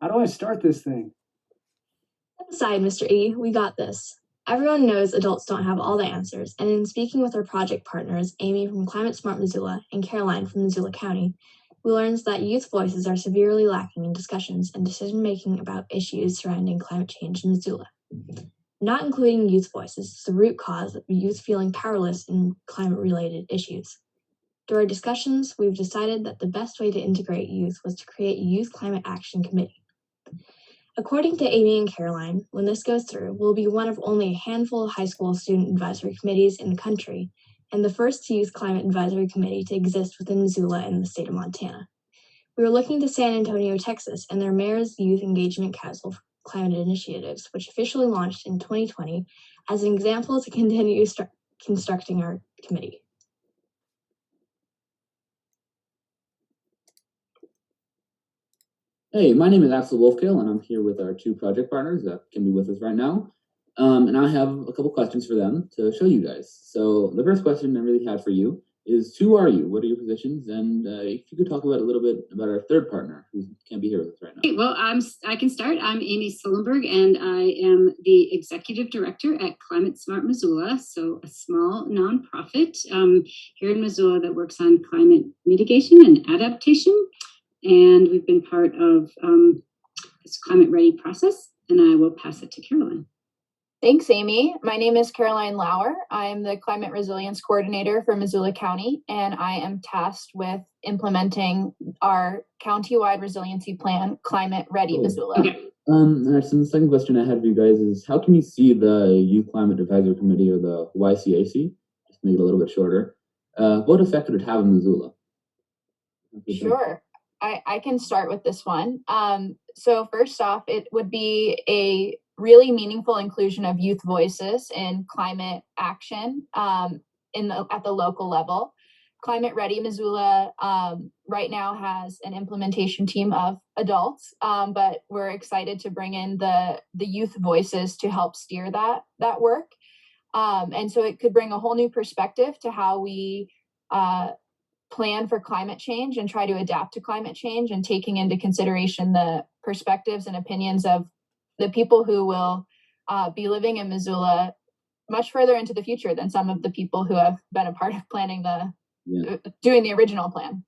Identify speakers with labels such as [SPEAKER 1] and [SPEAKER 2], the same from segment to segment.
[SPEAKER 1] How do I start this thing?
[SPEAKER 2] Aside, Mr. E, we got this. Everyone knows adults don't have all the answers, and in speaking with our project partners, Amy from Climate Smart Missoula and Caroline from Missoula County, we learned that youth voices are severely lacking in discussions and decision-making about issues surrounding climate change in Missoula. Not including youth voices is the root cause of youth feeling powerless in climate-related issues. Through our discussions, we've decided that the best way to integrate youth was to create a Youth Climate Action Committee. According to Amy and Caroline, when this goes through, we'll be one of only a handful of high school student advisory committees in the country, and the first youth climate advisory committee to exist within Missoula and the state of Montana. We were looking to San Antonio, Texas, and their mayor's Youth Engagement Council for Climate Initiatives, which officially launched in 2020, as an example to continue constructing our committee.
[SPEAKER 3] Hey, my name is Axel Wolfkill, and I'm here with our two project partners that can be with us right now. And I have a couple questions for them to show you guys. So the first question I really had for you is, who are you? What are your positions? And if you could talk about a little bit about our third partner who can't be here with us right now.
[SPEAKER 4] Okay, well, I can start. I'm Amy Sullenberg, and I am the executive director at Climate Smart Missoula, so a small nonprofit here in Missoula that works on climate mitigation and adaptation. And we've been part of this climate ready process, and I will pass it to Caroline.
[SPEAKER 5] Thanks, Amy. My name is Caroline Lauer. I'm the Climate Resilience Coordinator for Missoula County, and I am tasked with implementing our county-wide resiliency plan, Climate Ready Missoula.
[SPEAKER 4] Okay.
[SPEAKER 3] All right, so the second question I had for you guys is, how can you see the Youth Climate Advisory Committee, or the YCAC, just to make it a little bit shorter, what effect would it have in Missoula?
[SPEAKER 5] Sure. I can start with this one. So first off, it would be a really meaningful inclusion of youth voices in climate action at the local level. Climate Ready Missoula right now has an implementation team of adults, but we're excited to bring in the youth voices to help steer that work. And so it could bring a whole new perspective to how we plan for climate change and try to adapt to climate change, and taking into consideration the perspectives and opinions of the people who will be living in Missoula much further into the future than some of the people who have been a part of planning doing the original plan.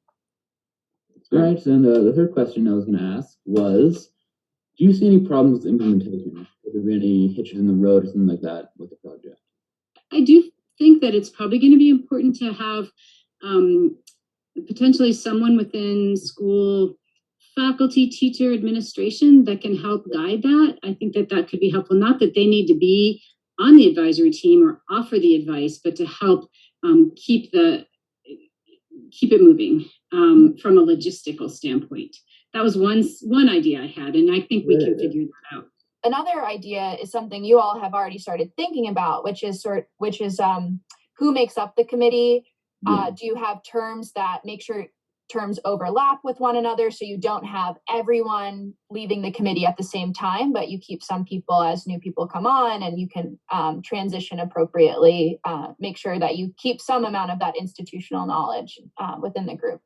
[SPEAKER 3] All right, and the third question I was going to ask was, do you see any problems with implementation? Are there any hitches in the road or something like that with the project?
[SPEAKER 4] I do think that it's probably going to be important to have potentially someone within school faculty, teacher, administration that can help guide that. I think that could be helpful. Not that they need to be on the advisory team or offer the advice, but to help keep it moving from a logistical standpoint. That was one idea I had, and I think we can figure that out.
[SPEAKER 5] Another idea is something you all have already started thinking about, which is who makes up the committee. Do you have terms that make sure terms overlap with one another, so you don't have everyone leaving the committee at the same time, but you keep some people as new people come on, and you can transition appropriately, make sure that you keep some amount of that institutional knowledge within the group.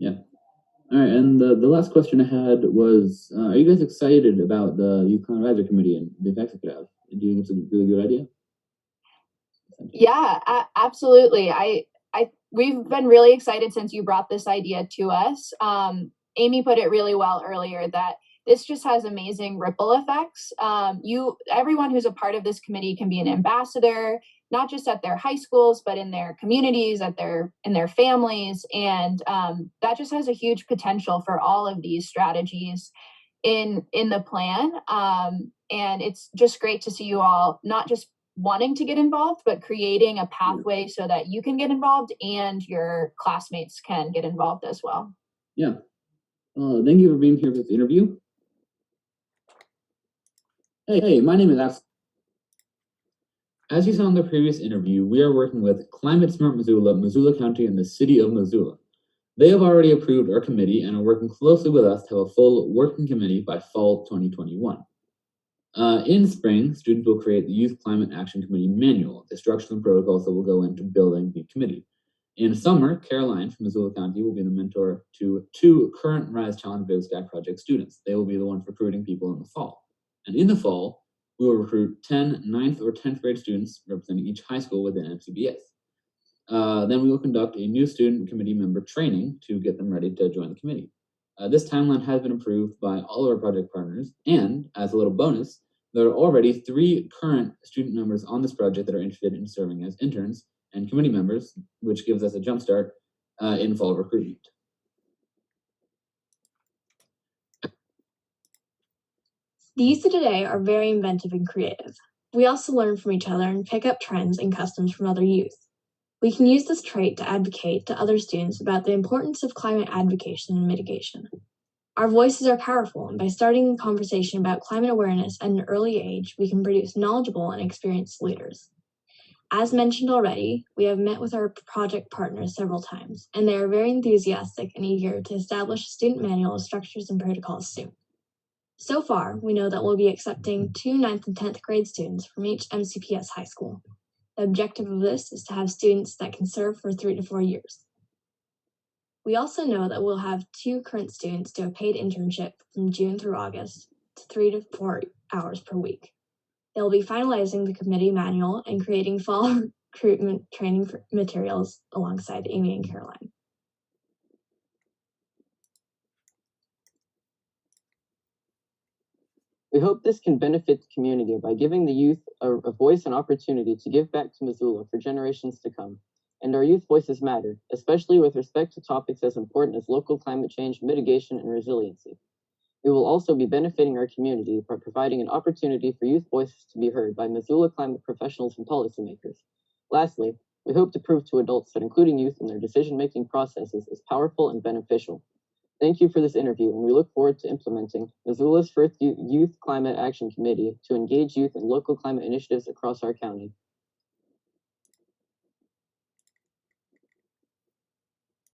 [SPEAKER 3] Yeah. All right, and the last question I had was, are you guys excited about the Youth Climate Advisory Committee and the effects it could have? Do you think it's a really good idea?
[SPEAKER 5] Yeah, absolutely. We've been really excited since you brought this idea to us. Amy put it really well earlier that this just has amazing ripple effects. Everyone who's a part of this committee can be an ambassador, not just at their high schools, but in their communities, in their families. And that just has a huge potential for all of these strategies in the plan. And it's just great to see you all not just wanting to get involved, but creating a pathway so that you can get involved and your classmates can get involved as well.
[SPEAKER 3] Yeah. Thank you for being here for this interview. Hey, my name is Axel. As you saw in the previous interview, we are working with Climate Smart Missoula, Missoula County, and the City of Missoula. They have already approved our committee and are working closely with us to have a full working committee by fall 2021. In spring, students will create the Youth Climate Action Committee manual, the structures and protocols that will go into building the committee. In summer, Caroline from Missoula County will be the mentor to 2 current Rise Challenge Biz Stack Project students. They will be the ones recruiting people in the fall. And in the fall, we will recruit 10 9th or 10th grade students representing each high school within MCBS. Then we will conduct a new student committee member training to get them ready to join the committee. This timeline has been approved by all of our project partners, and as a little bonus, there are already 3 current student members on this project that are interested in serving as interns and committee members, which gives us a jump start in fall recruitment.
[SPEAKER 2] The youth of today are very inventive and creative. We also learn from each other and pick up trends and customs from other youth. We can use this trait to advocate to other students about the importance of climate advocacy and mitigation. Our voices are powerful, and by starting a conversation about climate awareness at an early age, we can produce knowledgeable and experienced leaders. As mentioned already, we have met with our project partners several times, and they are very enthusiastic and eager to establish a student manual of structures and protocols soon. So far, we know that we'll be accepting 2 9th and 10th grade students from each MCPS high school. The objective of this is to have students that can serve for 3 to 4 years. We also know that we'll have 2 current students do a paid internship from June through August to 3 to 4 hours per week. They'll be finalizing the committee manual and creating fall recruitment training materials alongside Amy and Caroline.
[SPEAKER 1] We hope this can benefit the community by giving the youth a voice and opportunity to give back to Missoula for generations to come. And our youth voices matter, especially with respect to topics as important as local climate change, mitigation, and resiliency. We will also be benefiting our community by providing an opportunity for youth voices to be heard by Missoula climate professionals and policymakers. Lastly, we hope to prove to adults that including youth in their decision-making processes is powerful and beneficial. Thank you for this interview, and we look forward to implementing Missoula's first Youth Climate Action Committee to engage youth in local climate initiatives across our county.